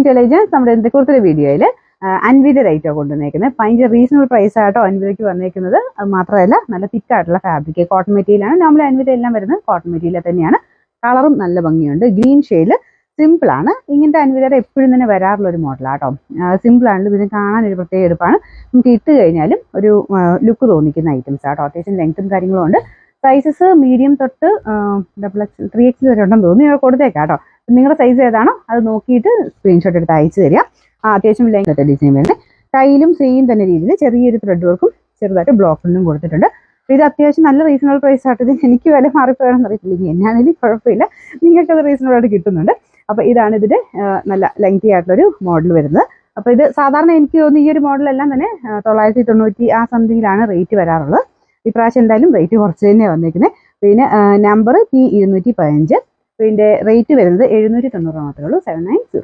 Welcome to എലൈജൻസ്. നമ്മുടെ ഇന്നത്തെ കൂടുതൽ വീഡിയോയിൽ അൻവിത റേറ്റോ കൊണ്ടുവന്നേക്കുന്നത് ഭയങ്കര റീസണബിൾ പ്രൈസ് ആയിട്ടോ അൻവിതയ്ക്ക് വന്നേക്കുന്നത്. അത് മാത്രമല്ല നല്ല തിക്കായിട്ടുള്ള ഫാബ്രിക് കോട്ടൺ മെറ്റീരിയലാണ്. നമ്മൾ അൻവിത എല്ലാം വരുന്നത് കോട്ടൺ മെറ്റീരിയൽ തന്നെയാണ്. കളറും നല്ല ഭംഗിയുണ്ട്. ഗ്രീൻ ഷെയ്ഡിൽ സിമ്പിളാണ്. ഇങ്ങനത്തെ അൻവിതയുടെ എപ്പോഴും തന്നെ വരാറുള്ള ഒരു മോഡലാട്ടോ. സിമ്പിളാണ്. ഇതിന് കാണാൻ ഒരു പ്രത്യേക എടുപ്പാണ്. നമുക്ക് ഇട്ട് കഴിഞ്ഞാലും ഒരു ലുക്ക് തോന്നിക്കുന്ന ഐറ്റംസ് ആട്ടോ. അത്യാവശ്യം ലെങ്ത്തും കാര്യങ്ങളും ഉണ്ട്. സൈസസ് മീഡിയം തൊട്ട് XXL 3XL വരെ ഉണ്ടെന്ന് തോന്നി. നിങ്ങൾ കൊടുത്തേക്കാം കേട്ടോ. നിങ്ങളുടെ സൈസ് ഏതാണോ അത് നോക്കിയിട്ട് സ്ക്രീൻഷോട്ട് എടുത്ത് അയച്ചു തരിക. അത്യാവശ്യം ലെങ്ത് ഡിസൈൻ വരുന്നത്. കയ്യിലും സെയിം തന്നെ രീതിയിൽ ചെറിയൊരു ത്രെഡ് വർക്കും ചെറുതായിട്ട് ബ്ലോക്കിലും കൊടുത്തിട്ടുണ്ട്. അപ്പോൾ ഇത് അത്യാവശ്യം നല്ല റീസണബിൾ പ്രൈസ് ആയിട്ട് ഇത് എനിക്ക് വില മാറിപ്പോയാണെന്ന് അറിയത്തില്ല. ഇനി എന്നാണെങ്കിലും കുഴപ്പമില്ല, നിങ്ങൾക്കത് റീസണബിൾ ആയിട്ട് കിട്ടുന്നുണ്ട്. അപ്പോൾ ഇതാണ് ഇതിൻ്റെ നല്ല ലെങ്തി ആയിട്ടുള്ളൊരു മോഡൽ വരുന്നത്. അപ്പോൾ ഇത് സാധാരണ എനിക്ക് തോന്നുന്നു ഈ ഒരു മോഡലെല്ലാം തന്നെ 990 ആ സംതിങ്ങിലാണ് റേറ്റ് വരാറുള്ളത്. ഇപ്രാവശ്യം എന്തായാലും റേറ്റ് കുറച്ച് തന്നെയാണ് വന്നിരിക്കുന്നത്. പിന്നെ നമ്പർ P215. പിന്നെ റേറ്റ് വരുന്നത് 790 മാത്രമേ ഉള്ളൂ. 790.